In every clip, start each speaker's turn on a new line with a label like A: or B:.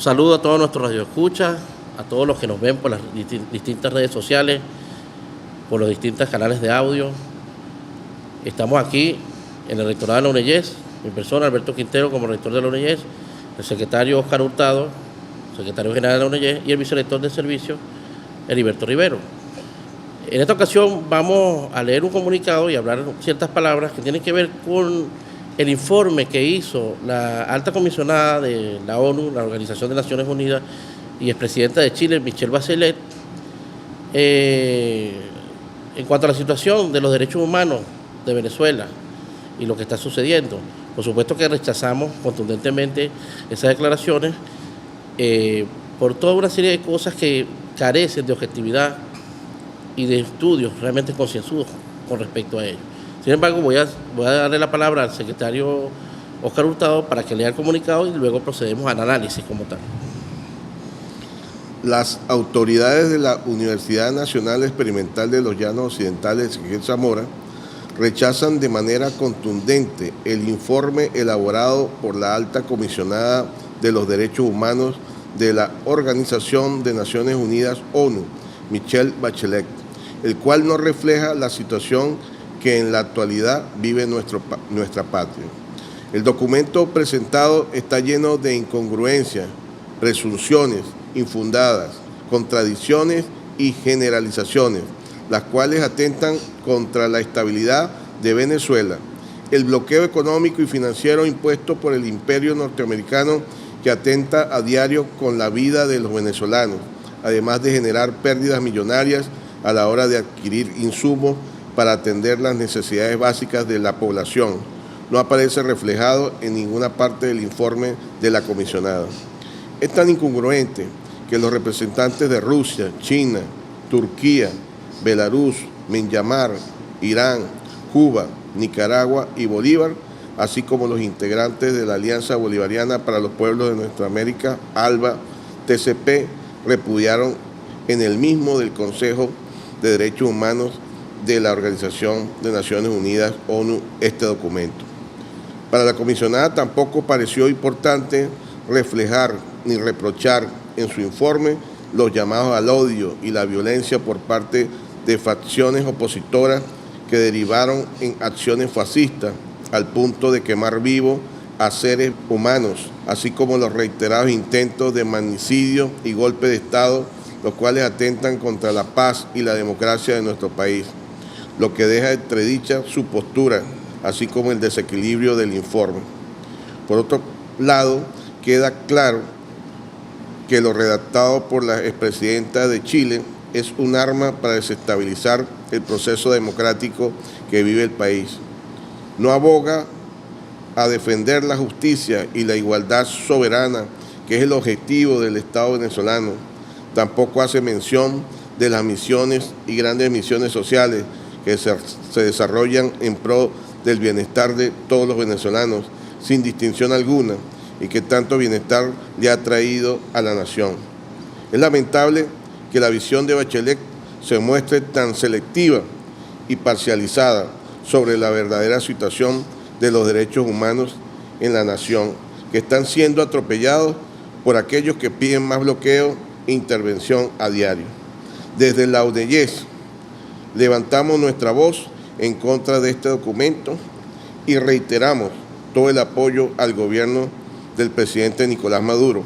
A: saludo a todos nuestros radioescuchas, a todos los que nos ven por las distintas redes sociales, por los distintos canales de audio. Estamos aquí en el rectorado de la UNEYES, mi persona, Alberto Quintero, como rector de la UNEYES, el secretario Oscar Hurtado, secretario general de la UNEYES, y el vicerrector de servicio, Heriberto Rivero. En esta ocasión vamos a leer un comunicado y hablar ciertas palabras que tienen que ver con el informe que hizo la alta comisionada de la ONU, la Organización de Naciones Unidas, y expresidenta de Chile, Michelle Bachelet, en cuanto a la situación de los derechos humanos de Venezuela y lo que está sucediendo. Por supuesto que rechazamos contundentemente esas declaraciones por toda una serie de cosas que carecen de objetividad y de estudios realmente concienzudos con respecto a ello. Sin embargo, voy a darle la palabra al secretario Oscar Hurtado para que lea el comunicado y luego procedemos al análisis como tal.
B: Las autoridades de la Universidad Nacional Experimental de los Llanos Occidentales, Ezequiel Zamora, rechazan de manera contundente el informe elaborado por la alta comisionada de los derechos humanos de la Organización de Naciones Unidas, ONU, Michelle Bachelet, el cual no refleja la situación que en la actualidad vive nuestra patria. El documento presentado está lleno de incongruencias, presunciones infundadas, contradicciones y generalizaciones, las cuales atentan contra la estabilidad de Venezuela, el bloqueo económico y financiero impuesto por el imperio norteamericano que atenta a diario con la vida de los venezolanos, además de generar pérdidas millonarias a la hora de adquirir insumos para atender las necesidades básicas de la población. No aparece reflejado en ninguna parte del informe de la comisionada. Es tan incongruente que los representantes de Rusia, China, Turquía, Belarus, Myanmar, Irán, Cuba, Nicaragua y Bolívar, así como los integrantes de la Alianza Bolivariana para los Pueblos de Nuestra América, ALBA, TCP, repudiaron en el mismo del Consejo de Derechos Humanos de la Organización de Naciones Unidas, ONU, este documento. Para la comisionada tampoco pareció importante reflejar ni reprochar en su informe los llamados al odio y la violencia por parte de facciones opositoras que derivaron en acciones fascistas al punto de quemar vivos a seres humanos, así como los reiterados intentos de magnicidio y golpe de Estado, los cuales atentan contra la paz y la democracia de nuestro país, lo que deja entredicha su postura, así como el desequilibrio del informe. Por otro lado, queda claro que lo redactado por la expresidenta de Chile es un arma para desestabilizar el proceso democrático que vive el país. No aboga a defender la justicia y la igualdad soberana, que es el objetivo del Estado venezolano. Tampoco hace mención de las misiones y grandes misiones sociales que se desarrollan en pro del bienestar de todos los venezolanos, sin distinción alguna, y que tanto bienestar le ha traído a la nación. Es lamentable que la visión de Bachelet se muestre tan selectiva y parcializada sobre la verdadera situación de los derechos humanos en la nación, que están siendo atropellados por aquellos que piden más bloqueo e intervención a diario. Desde la UNEYES levantamos nuestra voz en contra de este documento y reiteramos todo el apoyo al gobierno del presidente Nicolás Maduro,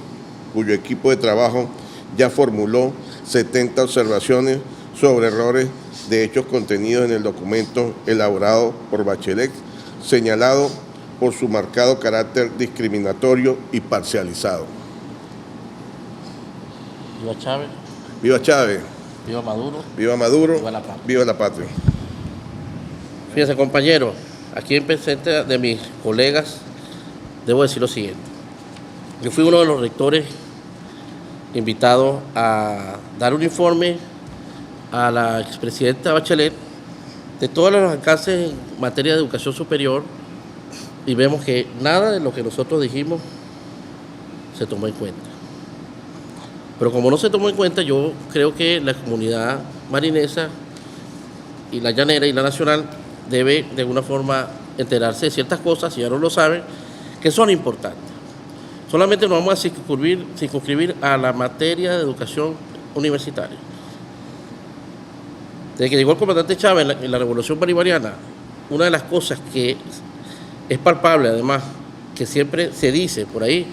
B: cuyo equipo de trabajo ya formuló 70 observaciones sobre errores de hechos contenidos en el documento elaborado por Bachelet, señalado por su marcado carácter discriminatorio y parcializado.
A: Viva Chávez.
B: Viva Chávez.
A: Viva Maduro.
B: Viva Maduro.
A: Viva la patria.
B: Viva la patria.
A: Fíjense, compañeros, aquí en presente de mis colegas, debo decir lo siguiente. Yo fui uno de los rectores invitados a dar un informe a la expresidenta Bachelet de todos los alcances en materia de educación superior y vemos que nada de lo que nosotros dijimos se tomó en cuenta. Pero como no se tomó en cuenta, yo creo que la comunidad marinesa y la llanera y la nacional debe de alguna forma enterarse de ciertas cosas, si ya no lo saben, que son importantes. Solamente nos vamos a circunscribir a la materia de educación universitaria. Desde que llegó el comandante Chávez en la Revolución Bolivariana, una de las cosas que es palpable, además, que siempre se dice por ahí,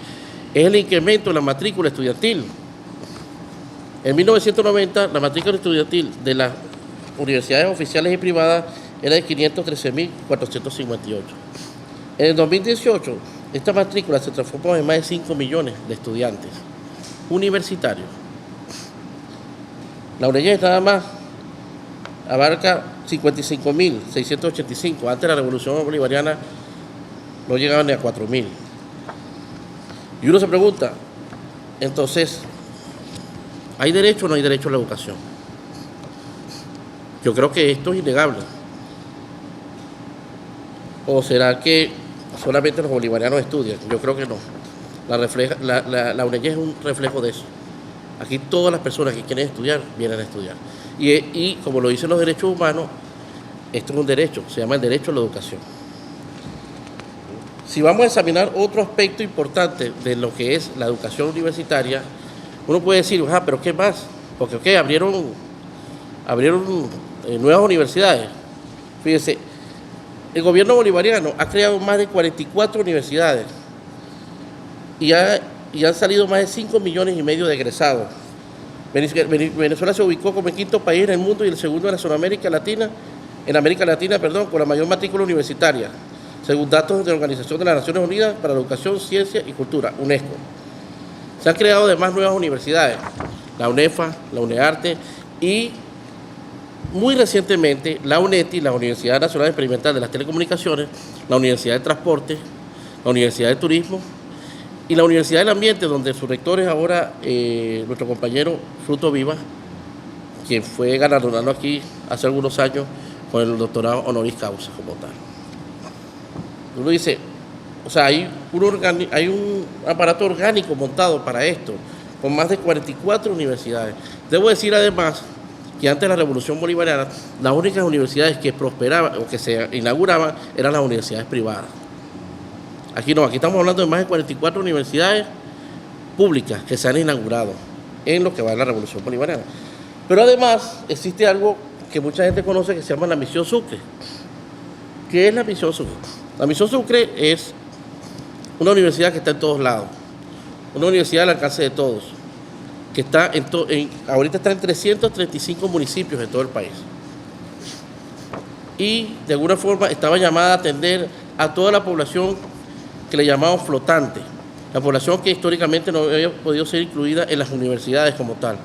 A: es el incremento de la matrícula estudiantil. En 1990, la matrícula estudiantil de las universidades oficiales y privadas era de 513.458. En el 2018, esta matrícula se transformó en más de 5 millones de estudiantes universitarios. La UNEYES nada más abarca 55.685. Antes de la Revolución Bolivariana no llegaban ni a 4.000. Y uno se pregunta, entonces, ¿hay derecho o no hay derecho a la educación? Yo creo que esto es innegable. ¿O será que solamente los bolivarianos estudian? Yo creo que no. La UNEYES es un reflejo de eso. Aquí todas las personas que quieren estudiar, vienen a estudiar. Y como lo dicen los derechos humanos, esto es un derecho, se llama el derecho a la educación. Si vamos a examinar otro aspecto importante de lo que es la educación universitaria, uno puede decir, pero ¿qué más? Porque abrieron nuevas universidades. Fíjense, el gobierno bolivariano ha creado más de 44 universidades y han salido más de 5,5 millones de egresados. Venezuela se ubicó como el quinto país en el mundo y el segundo en América Latina, con la mayor matrícula universitaria, según datos de la Organización de las Naciones Unidas para la Educación, Ciencia y Cultura, UNESCO. Se han creado además nuevas universidades, la UNEFA, la UNEARTE y muy recientemente la UNETI, la Universidad Nacional Experimental de las Telecomunicaciones, la Universidad de Transporte, la Universidad de Turismo y la Universidad del Ambiente, donde su rector es ahora nuestro compañero Fruto Viva, quien fue galardonado aquí hace algunos años con el doctorado honoris causa como tal. Uno dice, hay un aparato orgánico montado para esto, con más de 44 universidades. Debo decir además que antes de la Revolución Bolivariana, las únicas universidades que prosperaban o que se inauguraban eran las universidades privadas. Aquí no, aquí estamos hablando de más de 44 universidades públicas que se han inaugurado en lo que va a la Revolución Bolivariana. Pero además existe algo que mucha gente conoce que se llama la Misión Sucre. ¿Qué es la Misión Sucre? La Misión Sucre es una universidad que está en todos lados, una universidad al alcance de todos, que está ahorita está en 335 municipios de todo el país. Y de alguna forma estaba llamada a atender a toda la población que le llamamos flotante, la población que históricamente no había podido ser incluida en las universidades como tal.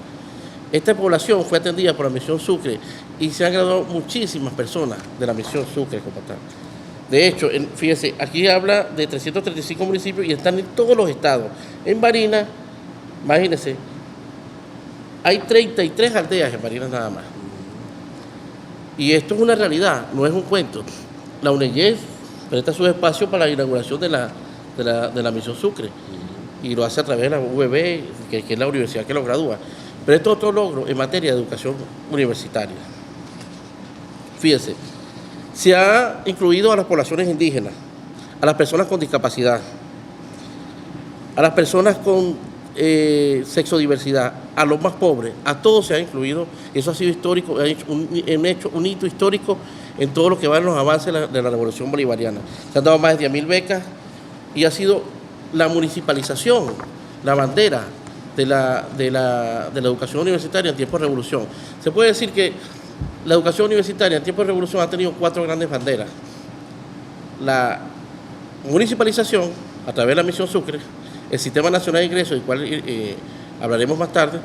A: Esta población fue atendida por la Misión Sucre y se han graduado muchísimas personas de la Misión Sucre como tal. De hecho, fíjense, aquí habla de 335 municipios y están en todos los estados. En Barinas, imagínense, hay 33 aldeas en Barinas nada más. Y esto es una realidad, no es un cuento. La UNEYES presta su espacio para la inauguración de la Misión Sucre y lo hace a través de la UVB, que es la universidad que lo gradúa. Pero esto es otro logro en materia de educación universitaria. Fíjense, se ha incluido a las poblaciones indígenas, a las personas con discapacidad, a las personas con sexodiversidad, a los más pobres, a todos se ha incluido. Eso ha sido histórico, un hito histórico en todo lo que va en los avances de la Revolución Bolivariana. Se han dado más de 10.000 becas y ha sido la municipalización, la bandera de la educación universitaria en tiempos de revolución. Se puede decir que la educación universitaria en tiempos de revolución ha tenido 4 grandes banderas. La municipalización, a través de la Misión Sucre, el Sistema Nacional de Ingresos, del cual hablaremos más tarde,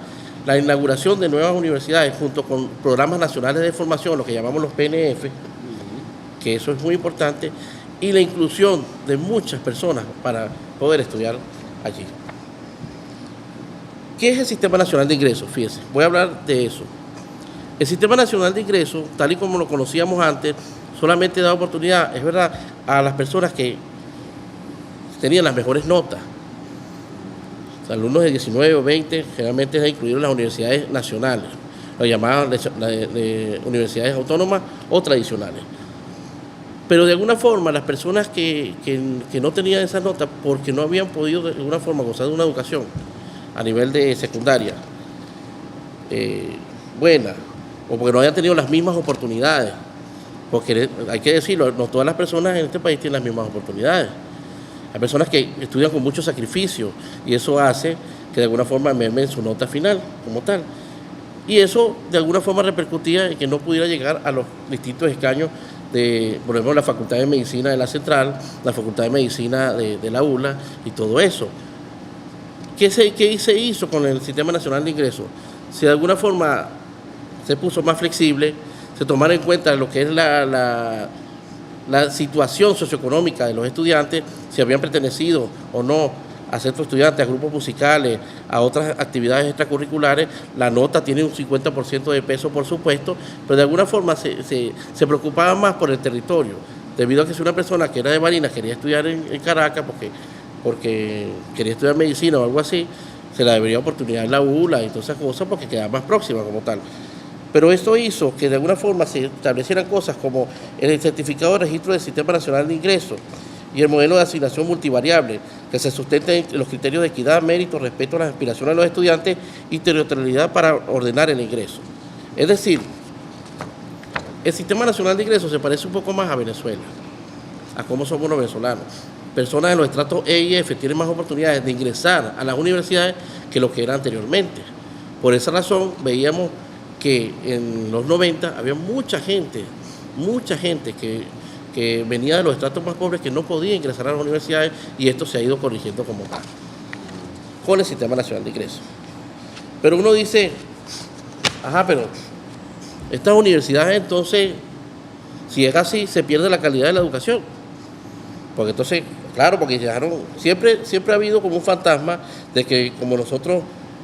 A: la inauguración de nuevas universidades junto con programas nacionales de formación, lo que llamamos los PNF, que eso es muy importante, y la inclusión de muchas personas para poder estudiar allí. ¿Qué es el Sistema Nacional de Ingresos? Fíjense, voy a hablar de eso. El Sistema Nacional de Ingresos, tal y como lo conocíamos antes, solamente da oportunidad, es verdad, a las personas que tenían las mejores notas. Alumnos de 19 o 20, generalmente es incluido en las universidades nacionales, lo llamaban universidades autónomas o tradicionales. Pero de alguna forma las personas que no tenían esa nota porque no habían podido de alguna forma gozar de una educación a nivel de secundaria buena, o porque no habían tenido las mismas oportunidades, porque hay que decirlo, no todas las personas en este país tienen las mismas oportunidades. Hay personas que estudian con mucho sacrificio y eso hace que de alguna forma mermen su nota final como tal. Y eso de alguna forma repercutía en que no pudiera llegar a los distintos escaños de, por ejemplo, la Facultad de Medicina de la Central, la Facultad de Medicina de la ULA y todo eso. ¿Qué se hizo con el Sistema Nacional de Ingresos? Si de alguna forma se puso más flexible, se tomara en cuenta lo que es la situación socioeconómica de los estudiantes, si habían pertenecido o no a centros estudiantes, a grupos musicales, a otras actividades extracurriculares, la nota tiene un 50% de peso, por supuesto, pero de alguna forma se preocupaba más por el territorio, debido a que si una persona que era de Barinas quería estudiar en Caracas, porque quería estudiar medicina o algo así, se la debería oportunidad en la ULA y todas esas cosas porque quedaba más próxima como tal. Pero esto hizo que de alguna forma se establecieran cosas como el certificado de registro del Sistema Nacional de Ingresos y el modelo de asignación multivariable, que se sustenta en los criterios de equidad, mérito, respeto a las aspiraciones de los estudiantes y territorialidad para ordenar el ingreso. Es decir, el Sistema Nacional de Ingresos se parece un poco más a Venezuela, a cómo somos los venezolanos. Personas de los estratos E y F tienen más oportunidades de ingresar a las universidades que lo que era anteriormente. Por esa razón veíamos que en los 90 había mucha gente que venía de los estratos más pobres que no podía ingresar a las universidades y esto se ha ido corrigiendo como tal, con el Sistema Nacional de Ingresos. Pero uno dice, pero estas universidades entonces, si es así, se pierde la calidad de la educación. Porque entonces, claro, porque siempre ha habido como un fantasma de que como nosotros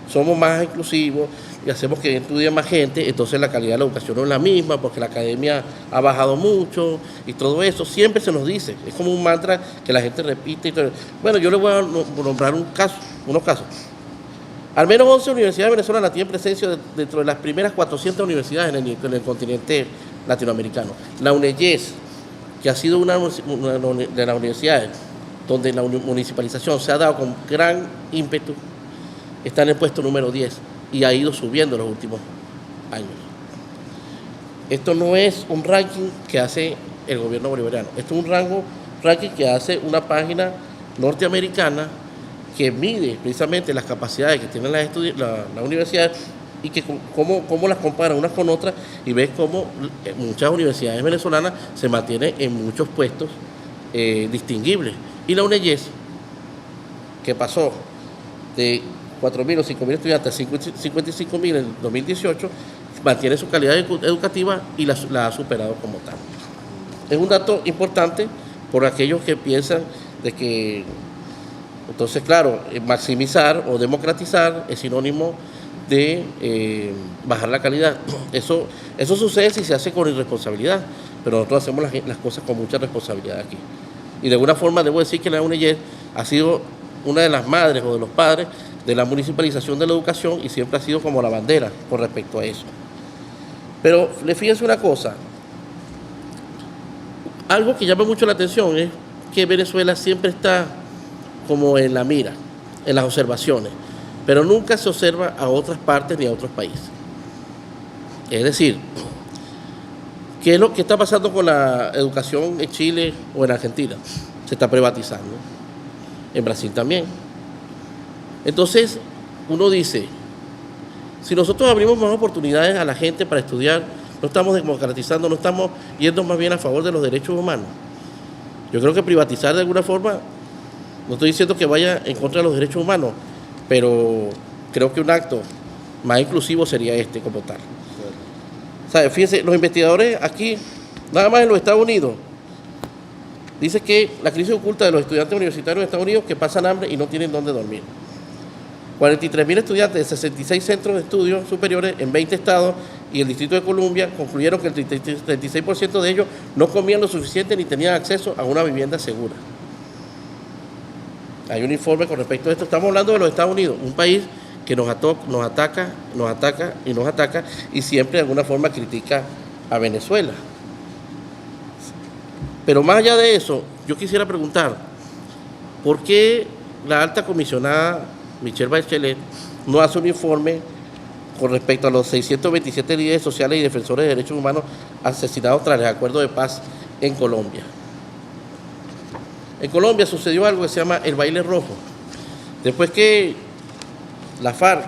A: somos más inclusivos y hacemos que estudie más gente, entonces la calidad de la educación no es la misma, porque la academia ha bajado mucho y todo eso, siempre se nos dice, es como un mantra que la gente repite. Y todo. Bueno, yo les voy a nombrar unos casos. Al menos 11 universidades venezolanas tienen presencia dentro de las primeras 400 universidades en el continente latinoamericano. La UNEYES, que ha sido una de las universidades donde la municipalización se ha dado con gran ímpetu, está en el puesto número 10 y ha ido subiendo en los últimos años. Esto no es un ranking que hace el gobierno bolivariano, esto es un ranking que hace una página norteamericana que mide precisamente las capacidades que tienen las universidades y que cómo las compara unas con otras y ves cómo muchas universidades venezolanas se mantienen en muchos puestos distinguibles. Y la UNEYES, que pasó de 4.000 o 5.000 estudiantes a 55.000 en el 2018, mantiene su calidad educativa y la ha superado como tal. Es un dato importante por aquellos que piensan de que, entonces claro, maximizar o democratizar es sinónimo de bajar la calidad. Eso sucede si se hace con irresponsabilidad, pero nosotros hacemos las cosas con mucha responsabilidad aquí. Y de alguna forma debo decir que la UNEYES ha sido una de las madres o de los padres de la municipalización de la educación y siempre ha sido como la bandera con respecto a eso. Pero fíjense una cosa, algo que llama mucho la atención es que Venezuela siempre está como en la mira, en las observaciones, pero nunca se observa a otras partes ni a otros países. Es decir, ¿qué es lo que está pasando con la educación en Chile o en Argentina? Se está privatizando. En Brasil también. Entonces, uno dice, si nosotros abrimos más oportunidades a la gente para estudiar, no estamos democratizando, no estamos yendo más bien a favor de los derechos humanos. Yo creo que privatizar de alguna forma, no estoy diciendo que vaya en contra de los derechos humanos, pero creo que un acto más inclusivo sería este como tal. ¿Sabe? Fíjense, los investigadores aquí, nada más en los Estados Unidos, dice que la crisis oculta de los estudiantes universitarios en Estados Unidos que pasan hambre y no tienen dónde dormir. 43.000 estudiantes de 66 centros de estudios superiores en 20 estados y el Distrito de Columbia concluyeron que el 36% de ellos no comían lo suficiente ni tenían acceso a una vivienda segura. Hay un informe con respecto a esto. Estamos hablando de los Estados Unidos, un país que nos ataca y siempre de alguna forma critica a Venezuela. Pero más allá de eso, yo quisiera preguntar, ¿por qué la alta comisionada Michelle Bachelet no hace un informe con respecto a los 627 líderes sociales y defensores de derechos humanos asesinados tras el acuerdo de paz en Colombia? En Colombia sucedió algo que se llama el baile rojo. Después que la FARC,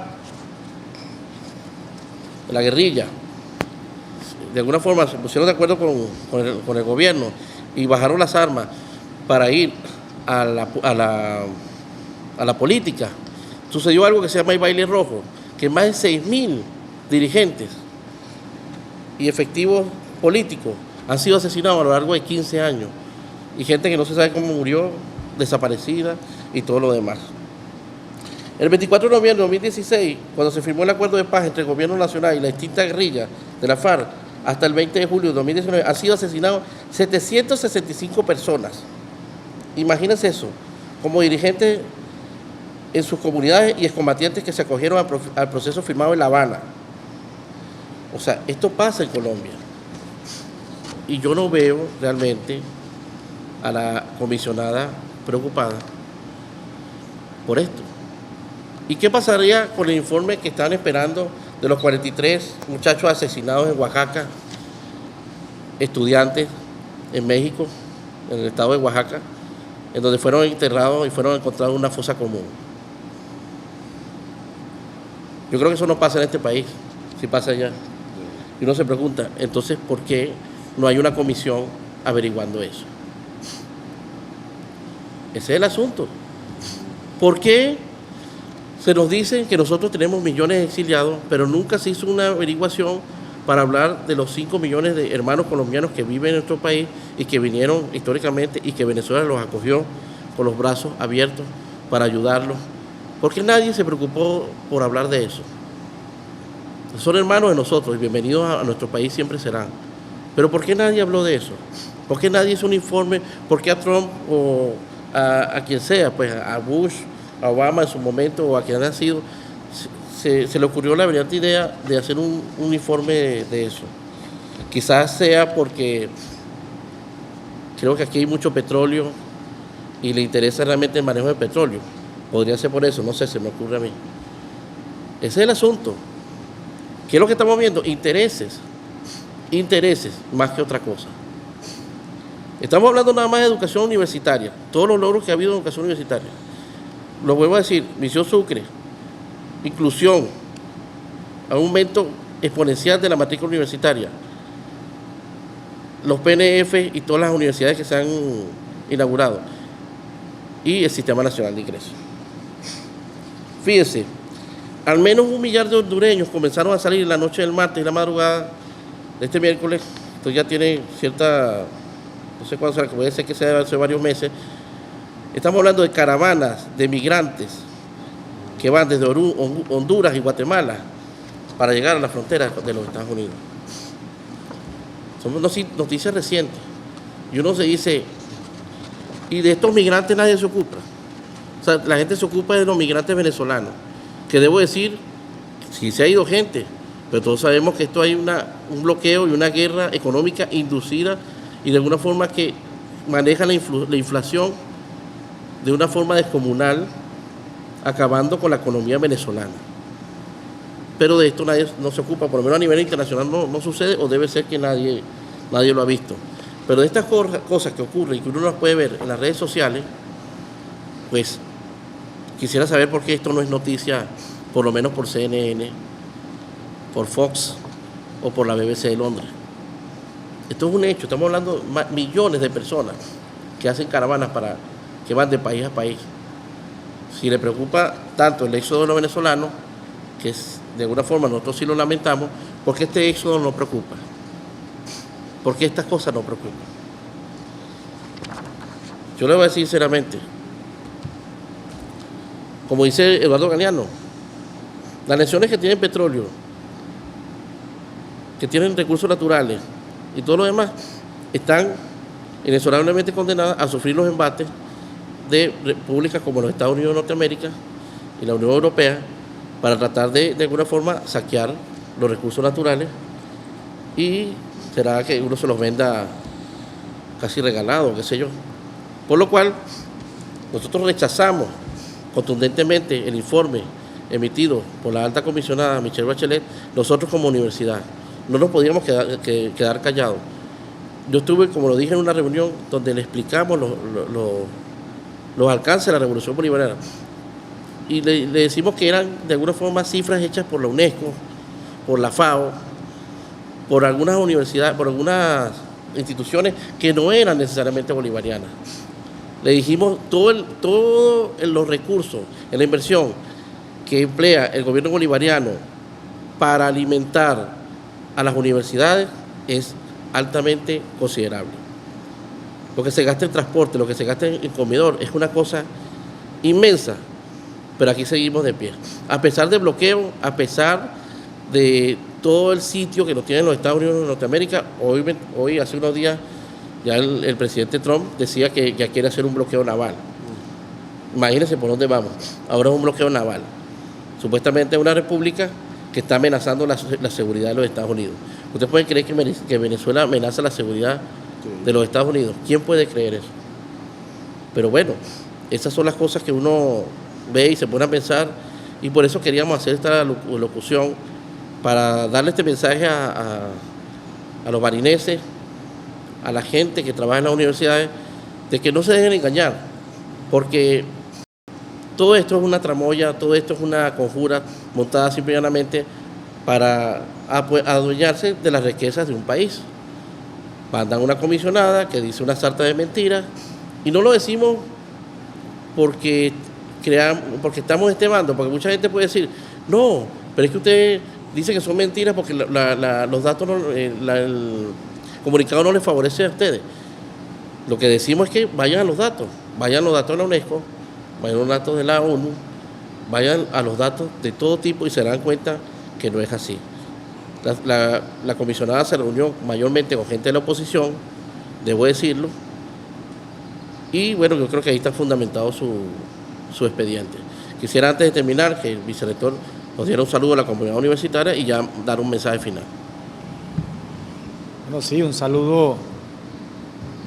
A: la guerrilla, de alguna forma se pusieron de acuerdo con el gobierno y bajaron las armas para ir a la política, sucedió algo que se llama el baile rojo, que más de 6.000 dirigentes y efectivos políticos han sido asesinados a lo largo de 15 años, y gente que no se sabe cómo murió, desaparecida y todo lo demás. El 24 de noviembre de 2016, cuando se firmó el acuerdo de paz entre el gobierno nacional y la extinta guerrilla de la FARC, hasta el 20 de julio de 2019, han sido asesinados 765 personas. Imagínense eso, como dirigentes en sus comunidades y excombatientes que se acogieron al proceso firmado en La Habana. O sea, esto pasa en Colombia. Y yo no veo realmente a la comisionada preocupada por esto. ¿Y qué pasaría con el informe que están esperando de los 43 muchachos asesinados en Oaxaca, estudiantes en México, en el estado de Oaxaca, en donde fueron enterrados y fueron encontrados en una fosa común? Yo creo que eso no pasa en este país, si pasa allá. Y uno se pregunta, entonces, ¿por qué no hay una comisión averiguando eso? Ese es el asunto. ¿Por qué se nos dice que nosotros tenemos millones de exiliados, pero nunca se hizo una averiguación para hablar de los 5 millones de hermanos colombianos que viven en nuestro país y que vinieron históricamente y que Venezuela los acogió con los brazos abiertos para ayudarlos? ¿Por qué nadie se preocupó por hablar de eso? Son hermanos de nosotros y bienvenidos a nuestro país siempre serán. Pero ¿por qué nadie habló de eso? ¿Por qué nadie hizo un informe? ¿Por qué a Trump o a quien sea, pues a Bush, a Obama en su momento o a quien haya sido, se le ocurrió la brillante idea de hacer un informe de eso? Quizás sea porque creo que aquí hay mucho petróleo y le interesa realmente el manejo del petróleo. Podría ser por eso, no sé, se me ocurre a mí. Ese es el asunto. ¿Qué es lo que estamos viendo? Intereses más que otra cosa. Estamos hablando nada más de educación universitaria, todos los logros que ha habido en educación universitaria. Lo vuelvo a decir, Misión Sucre, inclusión, aumento exponencial de la matrícula universitaria, los PNF y todas las universidades que se han inaugurado, y el Sistema Nacional de Ingresos. Fíjense, al menos 1 millar de hondureños comenzaron a salir en la noche del martes y la madrugada de este miércoles. Esto ya tiene cierta, no sé cuándo será, puede ser que sea hace varios meses. Estamos hablando de caravanas de migrantes que van desde Honduras y Guatemala para llegar a la frontera de los Estados Unidos. Son noticias recientes. Y uno se dice, y de estos migrantes nadie se ocupa. O sea, la gente se ocupa de los migrantes venezolanos, que debo decir, sí se ha ido gente, pero todos sabemos que esto hay un bloqueo y una guerra económica inducida y de alguna forma que maneja la inflación de una forma descomunal, acabando con la economía venezolana. Pero de esto nadie no se ocupa, por lo menos a nivel internacional no sucede, o debe ser que nadie lo ha visto. Pero de estas cosas que ocurren y que uno las puede ver en las redes sociales, pues quisiera saber por qué esto no es noticia, por lo menos por CNN, por Fox o por la BBC de Londres. Esto es un hecho, estamos hablando de millones de personas que hacen caravanas que van de país a país. Si le preocupa tanto el éxodo de los venezolanos, que de alguna forma nosotros sí lo lamentamos, ¿por qué este éxodo nos preocupa? ¿Por qué estas cosas nos preocupan? Yo le voy a decir sinceramente, como dice Eduardo Galeano, las naciones que tienen petróleo, que tienen recursos naturales y todo lo demás, están inexorablemente condenadas a sufrir los embates de repúblicas como los Estados Unidos de Norteamérica y la Unión Europea para tratar de alguna forma saquear los recursos naturales, y será que uno se los venda casi regalado, qué sé yo. Por lo cual, nosotros rechazamos contundentemente el informe emitido por la alta comisionada Michelle Bachelet. Nosotros como universidad no nos podíamos quedar callados. Yo estuve, como lo dije, en una reunión donde le explicamos los alcances de la Revolución Bolivariana y le decimos que eran de alguna forma cifras hechas por la UNESCO, por la FAO, por algunas universidades, por algunas instituciones que no eran necesariamente bolivarianas. Le dijimos todos los recursos en la inversión que emplea el gobierno bolivariano para alimentar a las universidades es altamente considerable. Lo que se gasta en transporte, lo que se gasta en comedor, es una cosa inmensa, pero aquí seguimos de pie. A pesar del bloqueo, a pesar de todo el sitio que nos tienen los Estados Unidos de Norteamérica, hoy hace unos días, ya el presidente Trump decía que ya quiere hacer un bloqueo naval. Imagínense por dónde vamos. Ahora es un bloqueo naval. Supuestamente es una república que está amenazando la seguridad de los Estados Unidos. ¿Ustedes pueden creer que Venezuela amenaza la seguridad de los Estados Unidos? ¿Quién puede creer eso? Pero bueno, esas son las cosas que uno ve y se pone a pensar, y por eso queríamos hacer esta locución, para darle este mensaje a los barineses, a la gente que trabaja en las universidades, de que no se dejen engañar, porque todo esto es una tramoya, todo esto es una conjura montada simplemente para adueñarse de las riquezas de un país. Mandan una comisionada que dice una sarta de mentiras, y no lo decimos porque estamos estebando, porque mucha gente puede decir, no, pero es que usted dice que son mentiras porque los datos, el comunicado no les favorece a ustedes. Lo que decimos es que vayan a los datos de la UNESCO, vayan a los datos de la ONU, vayan a los datos de todo tipo y se darán cuenta que no es así. La comisionada se reunió mayormente con gente de la oposición, debo decirlo, y bueno, yo creo que ahí está fundamentado su expediente. Quisiera, antes de terminar, que el vicerrector nos diera un saludo a la comunidad universitaria y ya dar un mensaje final.
C: Bueno, sí, un saludo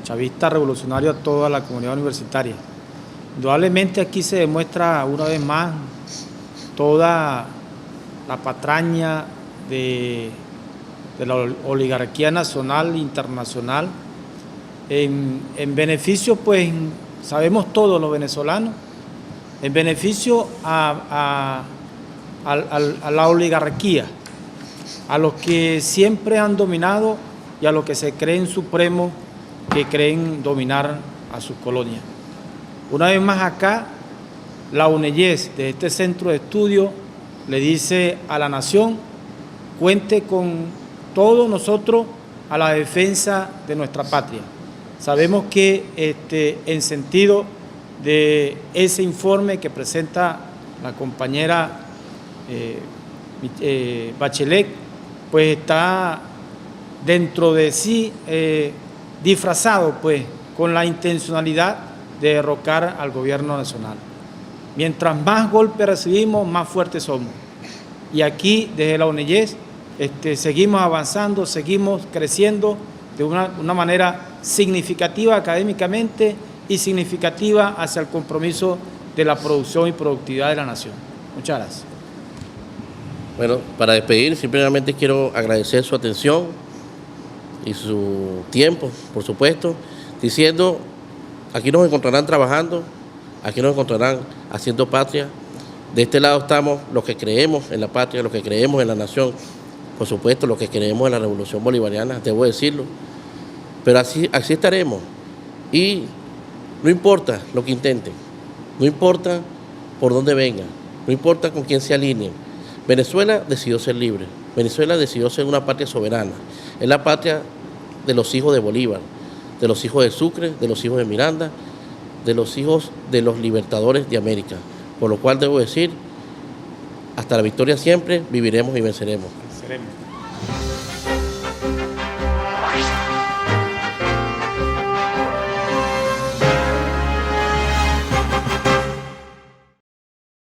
C: chavista revolucionario a toda la comunidad universitaria. Indudablemente aquí se demuestra una vez más toda la patraña de la oligarquía nacional e internacional en beneficio, pues sabemos todos los venezolanos, en beneficio a la oligarquía, a los que siempre han dominado y a los que se creen supremos, que creen dominar a sus colonias. Una vez más acá, la UNEYES, de este centro de estudio, le dice a la nación, cuente con todos nosotros a la defensa de nuestra patria. Sabemos que en sentido de ese informe que presenta la compañera Bachelet, pues está dentro de sí disfrazado pues con la intencionalidad de derrocar al gobierno nacional. Mientras más golpes recibimos, más fuertes somos. Y aquí, desde la UNEYES, seguimos avanzando, seguimos creciendo de una manera significativa académicamente y significativa hacia el compromiso de la producción y productividad de la nación. Muchas gracias.
A: Bueno, para despedir, simplemente quiero agradecer su atención y su tiempo, por supuesto, diciendo, aquí nos encontrarán trabajando, aquí nos encontrarán haciendo patria. De este lado estamos los que creemos en la patria, los que creemos en la nación, por supuesto, los que creemos en la Revolución Bolivariana, debo decirlo, pero así estaremos. Y no importa lo que intenten, no importa por dónde vengan, no importa con quién se alineen. Venezuela decidió ser libre, Venezuela decidió ser una patria soberana, es la patria de los hijos de Bolívar, de los hijos de Sucre, de los hijos de Miranda, de los hijos de los libertadores de América. Por lo cual debo decir, hasta la victoria siempre, viviremos y venceremos.